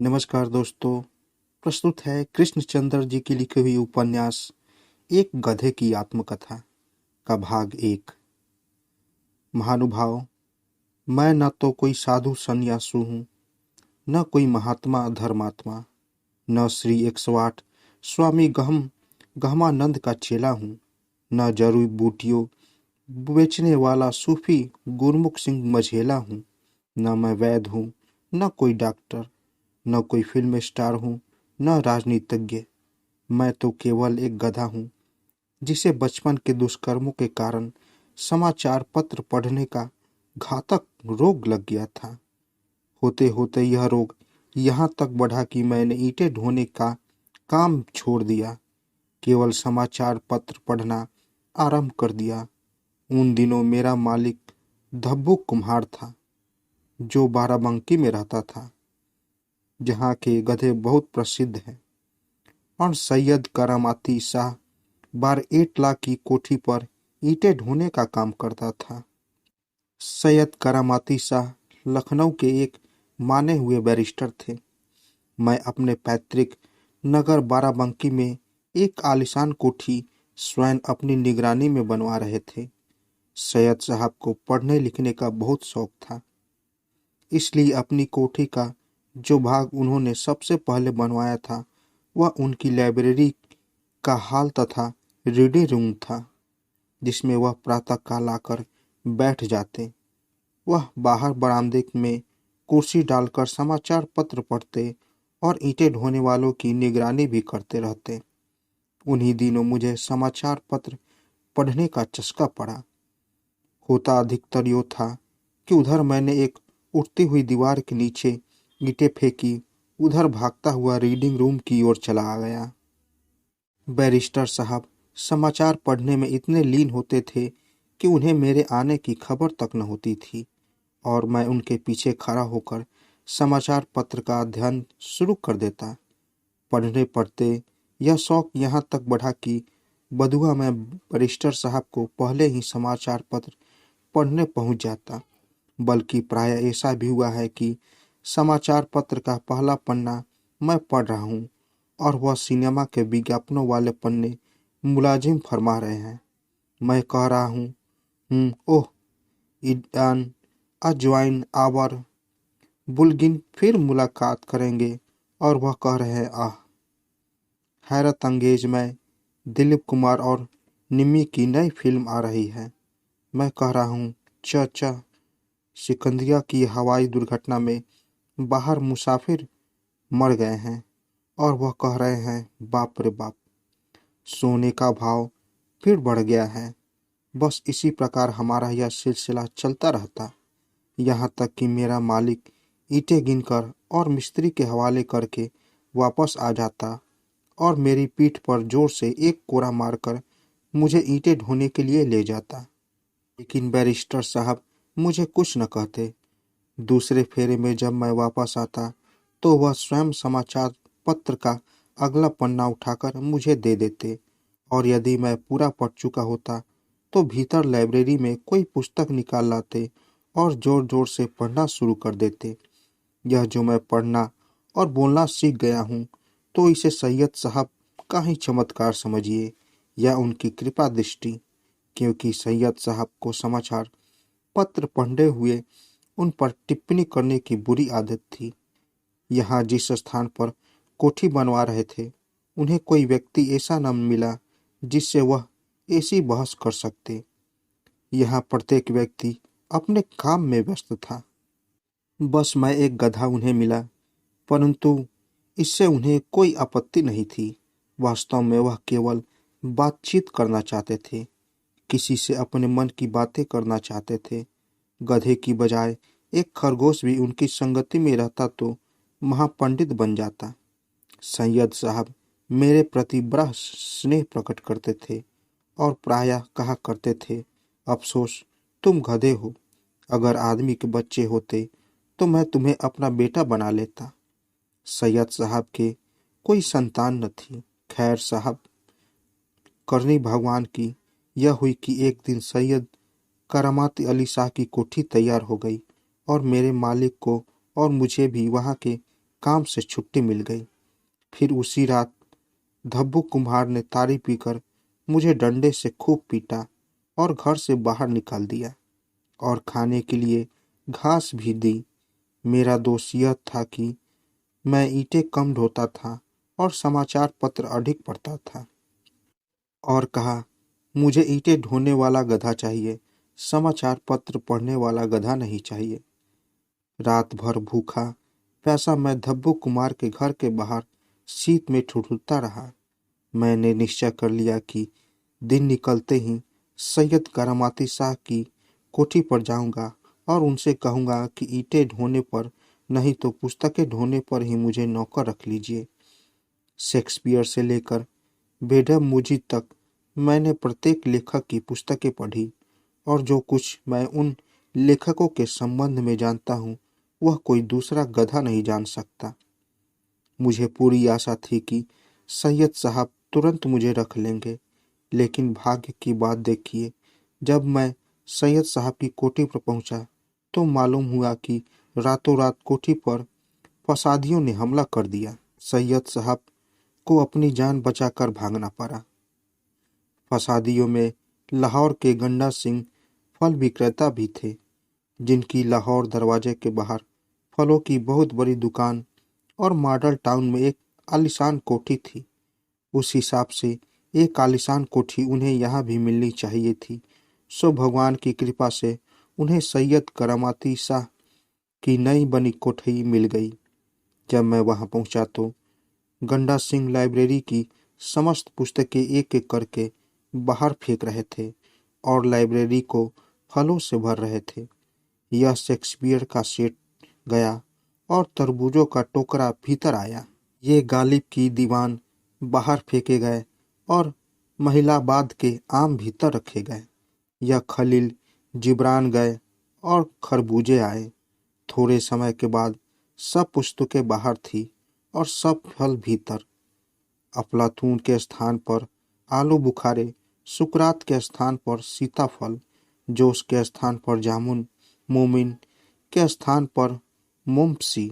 नमस्कार दोस्तों। प्रस्तुत है कृष्णचंद्र जी की लिखी हुई उपन्यास एक गधे की आत्मकथा का भाग एक। महानुभाव, मैं न तो कोई साधु संन्यासु हूँ, न कोई महात्मा धर्मात्मा, न श्री 108 स्वामी गहमानंद का चेला हूँ, न जरूरी बूटियों बेचने वाला सूफी गुरमुख सिंह मझेला हूँ, न मैं वैद्य हूँ, न कोई डॉक्टर, न कोई फिल्म स्टार हूँ, न राजनीतिज्ञ। मैं तो केवल एक गधा हूँ जिसे बचपन के दुष्कर्मों के कारण समाचार पत्र पढ़ने का घातक रोग लग गया था। होते होते यह रोग यहाँ तक बढ़ा कि मैंने ईंटें ढोने का काम छोड़ दिया, केवल समाचार पत्र पढ़ना आरंभ कर दिया। उन दिनों मेरा मालिक धब्बू कुम्हार था, जो बाराबंकी में रहता था, जहाँ के गधे बहुत प्रसिद्ध हैं, और सैयद करामाती शाह बार 8 लाख की कोठी पर ईंटें ढोने का काम करता था। सैयद करामाती शाह लखनऊ के एक माने हुए बैरिस्टर थे। मैं अपने पैतृक नगर बाराबंकी में एक आलीशान कोठी स्वयं अपनी निगरानी में बनवा रहे थे। सैयद साहब को पढ़ने लिखने का बहुत शौक था, इसलिए अपनी कोठी का जो भाग उन्होंने सबसे पहले बनवाया था वह उनकी लाइब्रेरी का हॉल तथा रीडिंग रूम था, जिसमें वह प्रातःकाल आकर बैठ जाते। वह बाहर बरामदे में कुर्सी डालकर समाचार पत्र पढ़ते और ईंटें ढोने वालों की निगरानी भी करते रहते। उन्हीं दिनों मुझे समाचार पत्र पढ़ने का चस्का पड़ा। होता अधिकतर यो था कि उधर मैंने एक उठती हुई दीवार के नीचे ईंटें फेंकी, उधर भागता हुआ रीडिंग रूम की ओर चला गया। बैरिस्टर साहब समाचार पढ़ने में इतने लीन होते थे कि उन्हें मेरे आने की खबर तक न होती थी, और मैं उनके पीछे खड़ा होकर समाचार पत्र का अध्ययन शुरू कर देता। पढ़ने पढ़ते यह शौक यहाँ तक बढ़ा कि बधुआ मैं बैरिस्टर साहब को पहले ही समाचार पत्र पढ़ने पहुँच जाता। बल्कि प्राय ऐसा भी हुआ है कि समाचार पत्र का पहला पन्ना मैं पढ़ रहा हूँ और वह सिनेमा के विज्ञापनों वाले पन्ने मुलाजिम फरमा रहे हैं। मैं कह रहा हूँ ओह, ईडान अजवाइन आवर बुलगिन फिर मुलाकात करेंगे, और वह कह रहे हैं आह। हैरत अंगेज में दिलीप कुमार और निम्मी की नई फिल्म आ रही है। मैं कह रहा हूँ च सिकंदरिया की हवाई दुर्घटना में बाहर मुसाफिर मर गए हैं, और वह कह रहे हैं बाप रे बाप। सोने का भाव फिर बढ़ गया है। बस इसी प्रकार हमारा यह सिलसिला चलता रहता, यहाँ तक कि मेरा मालिक ईंटें गिनकर और मिस्त्री के हवाले करके वापस आ जाता और मेरी पीठ पर जोर से एक कोड़ा मारकर मुझे ईंटें ढोने के लिए ले जाता। लेकिन बैरिस्टर साहब मुझे कुछ न कहते। दूसरे फेरे में जब मैं वापस आता तो वह स्वयं समाचार पत्र का अगला पन्ना उठाकर मुझे दे देते, और यदि मैं पूरा पढ़ चुका होता तो भीतर लाइब्रेरी में कोई पुस्तक निकाल लाते और जोर जोर से पढ़ना शुरू कर देते। यह जो मैं पढ़ना और बोलना सीख गया हूँ, तो इसे सैयद साहब का ही चमत्कार समझिए या उनकी कृपा दृष्टि, क्योंकि सैयद साहब को समाचार पत्र पढ़े हुए उन पर टिप्पणी करने की बुरी आदत थी। यहाँ जिस स्थान पर कोठी बनवा रहे थे, उन्हें कोई व्यक्ति ऐसा न मिला जिससे वह ऐसी बहस कर सकते। यहाँ प्रत्येक व्यक्ति अपने काम में व्यस्त था। बस मैं एक गधा उन्हें मिला, परंतु इससे उन्हें कोई आपत्ति नहीं थी। वास्तव में वह केवल बातचीत करना चाहते थे, किसी से अपने मन की बातें करना चाहते थे। गधे की बजाय एक खरगोश भी उनकी संगति में रहता तो महापंडित बन जाता। सैयद साहब मेरे प्रति बड़ा स्नेह प्रकट करते थे और प्रायः कहा करते थे, अफसोस तुम गधे हो, अगर आदमी के बच्चे होते तो मैं तुम्हें अपना बेटा बना लेता। सैयद साहब के कोई संतान न थी। खैर साहब, करनी भगवान की यह हुई कि एक दिन सैयद करामाती अली शाह की कोठी तैयार हो गई और मेरे मालिक को और मुझे भी वहाँ के काम से छुट्टी मिल गई। फिर उसी रात धब्बू कुम्हार ने ताड़ी पीकर मुझे डंडे से खूब पीटा और घर से बाहर निकाल दिया और खाने के लिए घास भी दी। मेरा दोष यह था कि मैं ईंटें कम ढोता था और समाचार पत्र अधिक पढ़ता था, और कहा, मुझे ईंटें ढोने वाला गधा चाहिए, समाचार पत्र पढ़ने वाला गधा नहीं चाहिए। रात भर भूखा प्यासा मैं धब्बू कुमार के घर के बाहर शीत में ठिठुरता रहा। मैंने निश्चय कर लिया कि दिन निकलते ही सैयद करामाती शाह की कोठी पर जाऊंगा और उनसे कहूंगा कि ईंटें ढोने पर नहीं तो पुस्तकें ढोने पर ही मुझे नौकर रख लीजिए। शेक्सपियर से लेकर बेढब मुझी तक मैंने प्रत्येक लेखक की पुस्तकें पढ़ी, और जो कुछ मैं उन लेखकों के संबंध में जानता हूँ वह कोई दूसरा गधा नहीं जान सकता। मुझे पूरी आशा थी कि सैयद साहब तुरंत मुझे रख लेंगे, लेकिन भाग्य की बात देखिए, जब मैं सैयद साहब की कोठी पर पहुंचा तो मालूम हुआ कि रातों रात कोठी पर फसादियों ने हमला कर दिया। सैयद साहब को अपनी जान बचाकर भागना पड़ा। फसादियों में लाहौर के गंडा सिंह फल विक्रेता भी थे, जिनकी लाहौर दरवाजे के बाहर फलों की बहुत बड़ी दुकान और मॉडल टाउन में एक आलीशान कोठी थी। उस हिसाब से एक आलीशान कोठी उन्हें यहाँ भी मिलनी चाहिए थी। सो भगवान की कृपा से उन्हें सैयद करामाती शाह की नई बनी कोठी मिल गई। जब मैं वहां पहुंचा तो गंडा सिंह लाइब्रेरी की समस्त पुस्तकें एक एक करके बाहर फेंक रहे थे और लाइब्रेरी को फलों से भर रहे थे। यह शेक्सपियर का सेट गया और तरबूजों का टोकरा भीतर आया। ये गालिब की दीवान बाहर फेंके गए और महिलाबाद के आम भीतर रखे गए। यह खलील जिब्रान गए और खरबूजे आए। थोड़े समय के बाद सब पुस्तकें बाहर थी और सब फल भीतर। अफलातून के स्थान पर आलू बुखारे, सुकरात के स्थान पर सीताफल, जोश के स्थान पर जामुन, मोमिन के स्थान पर मुमसी,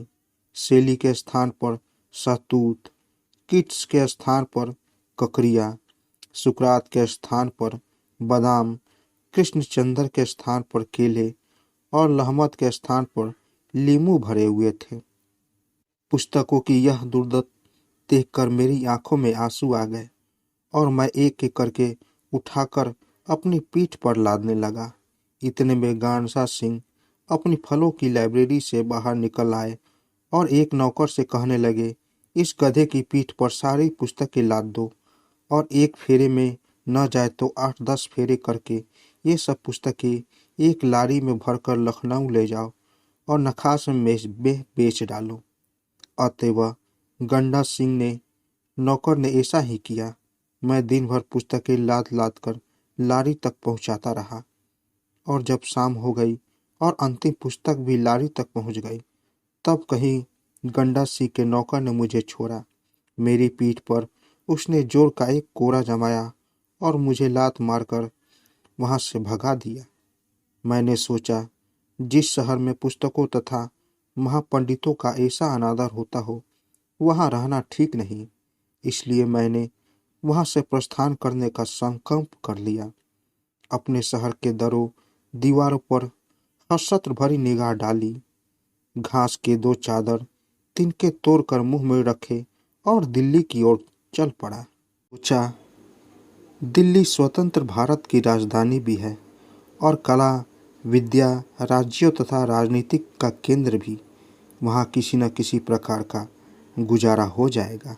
सेली के स्थान पर सहतूत, किट्स के स्थान पर ककरिया, सुकरात के स्थान पर बादाम, कृष्णचंद्र के स्थान पर केले और लहमत के स्थान पर लीमू भरे हुए थे। पुस्तकों की यह दुर्दशा देखकर मेरी आंखों में आंसू आ गए और मैं एक एक करके उठाकर अपनी पीठ पर लादने लगा। इतने में गानसा सिंह अपनी फलों की लाइब्रेरी से बाहर निकल आए और एक नौकर से कहने लगे, इस गधे की पीठ पर सारी पुस्तकें लाद दो और एक फेरे में न जाए तो 8-10 फेरे करके ये सब पुस्तकें एक लारी में भरकर लखनऊ ले जाओ और नखास में बेच डालो। अतएव गंडा सिंह ने नौकर ने ऐसा ही किया। मैं दिन भर पुस्तकें लाद लाद कर लारी तक पहुंचाता रहा, और जब शाम हो गई और अंतिम पुस्तक भी लारी तक पहुंच गई, तब कहीं गंडा सिंह के नौकर ने मुझे छोड़ा। मेरी पीठ पर उसने जोर का एक कोरा जमाया और मुझे लात मारकर वहां से भगा दिया। मैंने सोचा, जिस शहर में पुस्तकों तथा महापंडितों का ऐसा अनादर होता हो वहां रहना ठीक नहीं, इसलिए मैंने वहां से प्रस्थान करने का संकल्प कर लिया। अपने शहर के दरों दीवारों पर हसरत भरी निगाह डाली, घास के 2 चादर तिनके तोड़कर मुंह में रखे और दिल्ली की ओर चल पड़ा। सोचा, दिल्ली स्वतंत्र भारत की राजधानी भी है और कला, विद्या, राज्यों तथा राजनीतिक का केंद्र भी। वहाँ किसी न किसी प्रकार का गुजारा हो जाएगा।